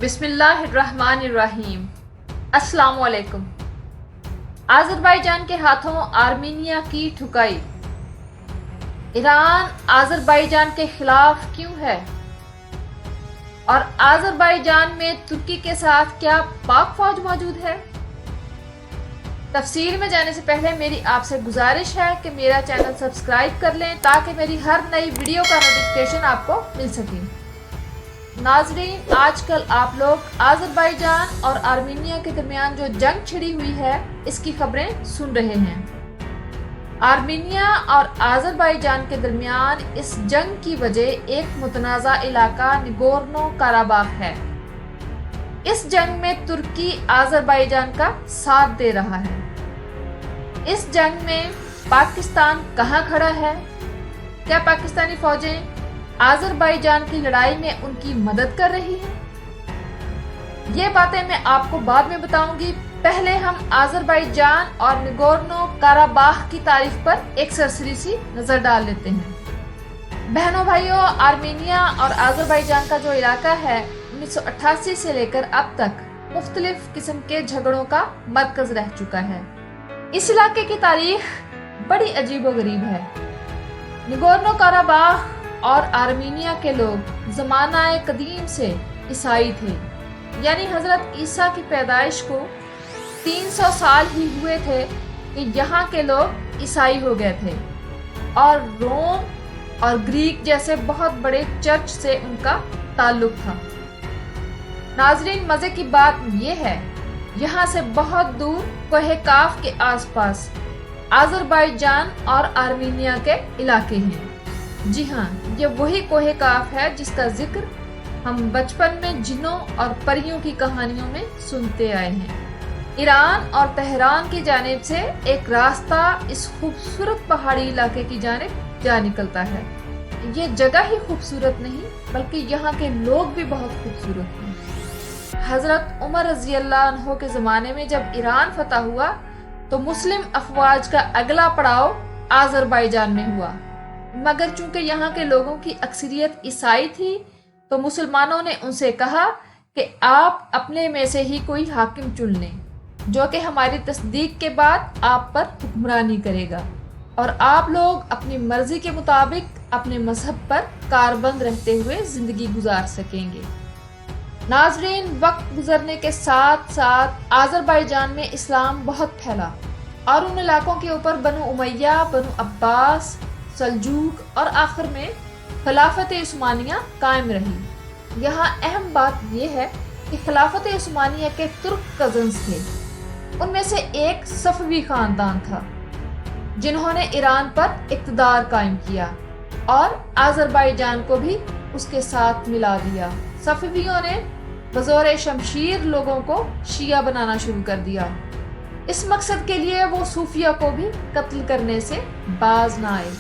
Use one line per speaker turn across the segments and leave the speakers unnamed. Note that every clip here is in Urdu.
بسم اللہ الرحمن الرحیم۔ السلام علیکم۔ آذربائیجان کے ہاتھوں آرمینیا کی ٹھکائی۔ ایران آذربائیجان کے خلاف کیوں ہے اور آذربائیجان میں ترکی کے ساتھ کیا پاک فوج موجود ہے؟ تفصیل میں جانے سے پہلے میری آپ سے گزارش ہے کہ میرا چینل سبسکرائب کر لیں تاکہ میری ہر نئی ویڈیو کا نوٹیفیکیشن آپ کو مل سکے۔ ناظرین، آج کل آپ لوگ آذربائیجان اور آرمینیا کے درمیان جو جنگ چھڑی ہوئی ہے اس کی خبریں سن رہے ہیں۔ آرمینیا اور آذربائیجان کے درمیان اس جنگ کی وجہ ایک متنازع علاقہ نگورنو کاراباخ ہے۔ اس جنگ میں ترکی آذربائیجان کا ساتھ دے رہا ہے۔ اس جنگ میں پاکستان کہاں کھڑا ہے؟ کیا پاکستانی فوجیں آذربائیجان کی لڑائی میں ان کی مدد کر رہی ہیں؟ یہ باتیں میں آپ کو بعد میں بتاؤں گی۔ پہلے ہم آذربائیجان اور نگورنو کاراباخ کی تاریخ پر ایک سرسری سی نظر ڈال لیتے ہیں۔ بہنوں بھائیوں، آرمینیا اور آذربائیجان کا جو علاقہ ہے 1988 سے لے کر اب تک مختلف قسم کے جھگڑوں کا مرکز رہ چکا ہے۔ اس علاقے کی تاریخ بڑی عجیب و غریب ہے۔ نگورنو کاراباخ اور آرمینیا کے لوگ زمانہ قدیم سے عیسائی تھے، یعنی حضرت عیسیٰ کی پیدائش کو 300 سال ہی ہوئے تھے کہ یہاں کے لوگ عیسائی ہو گئے تھے اور روم اور گریک جیسے بہت بڑے چرچ سے ان کا تعلق تھا۔ ناظرین، مزے کی بات یہ ہے، یہاں سے بہت دور کوہ کاف کے آس پاس آذربائیجان اور آرمینیا کے علاقے ہیں۔ جی ہاں، یہ وہی کوہ کاف ہے جس کا ذکر ہم بچپن میں جنوں اور پریوں کی کہانیوں میں سنتے آئے ہیں۔ ایران اور تہران کی جانب سے ایک راستہ اس خوبصورت پہاڑی علاقے کی جانب جا نکلتا ہے۔ یہ جگہ ہی خوبصورت نہیں بلکہ یہاں کے لوگ بھی بہت خوبصورت ہیں۔ حضرت عمر رضی اللہ عنہ کے زمانے میں جب ایران فتح ہوا تو مسلم افواج کا اگلا پڑاؤ آذربائیجان میں ہوا، مگر چونکہ یہاں کے لوگوں کی اکثریت عیسائی تھی تو مسلمانوں نے ان سے کہا کہ آپ اپنے میں سے ہی کوئی حاکم چن لیں جو کہ ہماری تصدیق کے بعد آپ پر حکمرانی کرے گا اور آپ لوگ اپنی مرضی کے مطابق اپنے مذہب پر کاربند رہتے ہوئے زندگی گزار سکیں گے۔ ناظرین، وقت گزرنے کے ساتھ ساتھ آذربائیجان میں اسلام بہت پھیلا اور ان علاقوں کے اوپر بنو امیہ، بنو عباس، سلجوق اور آخر میں خلافت عثمانیہ قائم رہی۔ یہاں اہم بات یہ ہے کہ خلافت عثمانیہ کے ترک کزنز تھے۔ ان میں سے ایک صفوی خاندان تھا جنہوں نے ایران پر اقتدار قائم کیا اور آذربائیجان کو بھی اس کے ساتھ ملا دیا۔ صفویوں نے بزور شمشیر لوگوں کو شیعہ بنانا شروع کر دیا۔ اس مقصد کے لیے وہ صوفیہ کو بھی قتل کرنے سے باز نہ آئے۔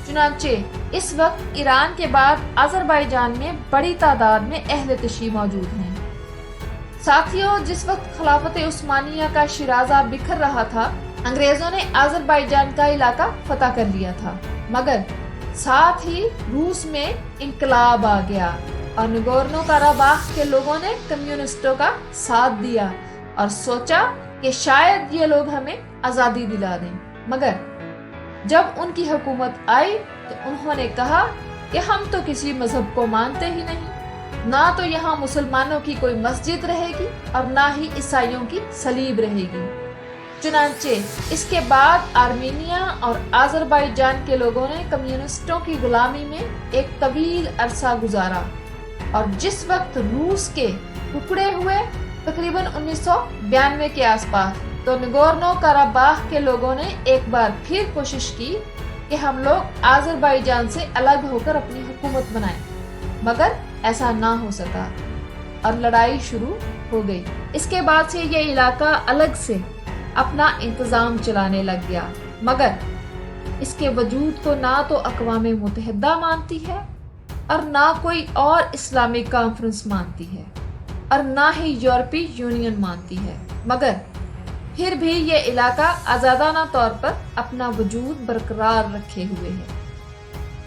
چنانچہ اس وقت ایران کے بعد آذربائیجان میں بڑی تعداد میں اہل تشیع موجود ہیں۔ ساتھیوں، جس وقت خلافت عثمانیہ کا شیرازہ بکھر رہا تھا، انگریزوں نے آذربائیجان کا علاقہ فتح کر لیا تھا، مگر ساتھ ہی روس میں انقلاب آ گیا اور نگورنو کاراباخ کے لوگوں نے کمیونسٹوں کا ساتھ دیا اور سوچا کہ شاید یہ لوگ ہمیں آزادی دلا دیں۔ مگر جب ان کی حکومت آئی تو انہوں نے کہا کہ ہم تو کسی مذہب کو مانتے ہی نہیں، نہ تو یہاں مسلمانوں کی کوئی مسجد رہے گی اور نہ ہی عیسائیوں کی صلیب رہے گی۔ چنانچہ اس کے بعد آرمینیا اور آذربائیجان کے لوگوں نے کمیونسٹوں کی غلامی میں ایک طویل عرصہ گزارا اور جس وقت روس کے ٹکڑے ہوئے تقریباً 1992 کے آس پاس، تو نگورنو کاراباخ کے لوگوں نے ایک بار پھر کوشش کی کہ ہم لوگ آذربائیجان سے الگ ہو کر اپنی حکومت بنائیں، مگر ایسا نہ ہو سکا اور لڑائی شروع ہو گئی۔ اس کے بعد سے یہ علاقہ الگ سے اپنا انتظام چلانے لگ گیا، مگر اس کے وجود کو نہ تو اقوام متحدہ مانتی ہے اور نہ کوئی اور اسلامک کانفرنس مانتی ہے اور نہ ہی یورپی یونین مانتی ہے، مگر پھر بھی یہ علاقہ آزادانہ طور پر اپنا وجود برقرار رکھے ہوئے ہے۔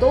2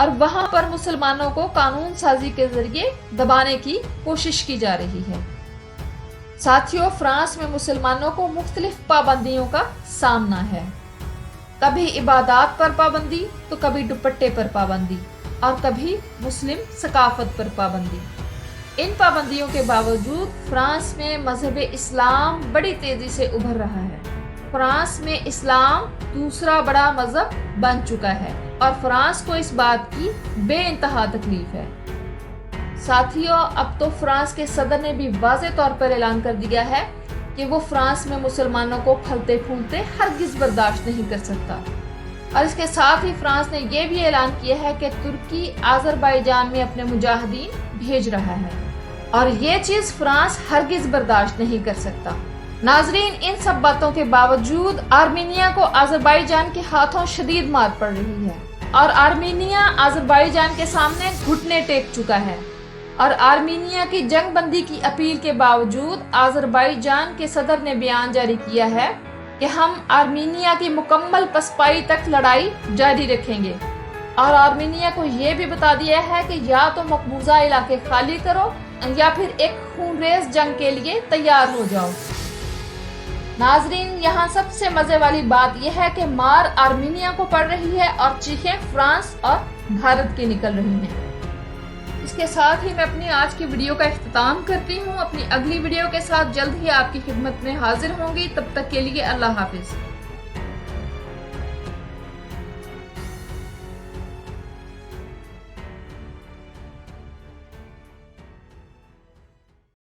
اور وہاں پر مسلمانوں کو قانون سازی کے ذریعے دبانے کی کوشش کی جا رہی ہے۔ ساتھیوں، فرانس میں مسلمانوں کو مختلف پابندیوں کا سامنا ہے۔ کبھی عبادات پر پابندی تو کبھی دوپٹے پر پابندی اور کبھی مسلم ثقافت پر پابندی۔ ان پابندیوں کے باوجود فرانس میں مذہب اسلام بڑی تیزی سے ابھر رہا ہے۔ فرانس میں اسلام دوسرا بڑا مذہب بن چکا ہے اور فرانس کو اس بات کی بے انتہا تکلیف ہے۔ ساتھیوں، اب تو فرانس کے صدر نے بھی واضح طور پر اعلان کر دیا ہے کہ وہ فرانس میں مسلمانوں کو پھلتے پھولتے ہرگز برداشت نہیں کر سکتا، اور اس کے ساتھ ہی فرانس نے یہ بھی اعلان کیا ہے کہ ترکی آذربائیجان میں اپنے مجاہدین بھیج رہا ہے، اور یہ چیز فرانس ہرگز برداشت نہیں کر سکتا۔ ناظرین، ان سب باتوں کے باوجود آرمینیا کو آذربائیجان کے ہاتھوں شدید مار پڑ رہی ہے، اور آرمینیا آذربائیجان کے سامنے گھٹنے ٹیک چکا ہے، اور آرمینیا کی جنگ بندی کی اپیل کے باوجود آذربائیجان کے صدر نے بیان جاری کیا ہے کہ ہم آرمینیا کی مکمل پسپائی تک لڑائی جاری رکھیں گے، اور آرمینیا کو یہ بھی بتا دیا ہے کہ یا تو مقبوضہ علاقے خالی کرو یا پھر ایک خونریز جنگ کے لیے تیار ہو جاؤ۔ ناظرین، یہاں سب سے مزے والی بات یہ ہے کہ مار آرمینیا کو پڑ رہی ہے اور چیخیں فرانس اور بھارت کی نکل رہی ہیں۔ اس کے ساتھ ہی میں اپنی آج کی ویڈیو کا اختتام کرتی ہوں۔ اپنی اگلی ویڈیو کے ساتھ جلد ہی آپ کی خدمت میں حاضر ہوں گی، تب تک کے لیے اللہ حافظ۔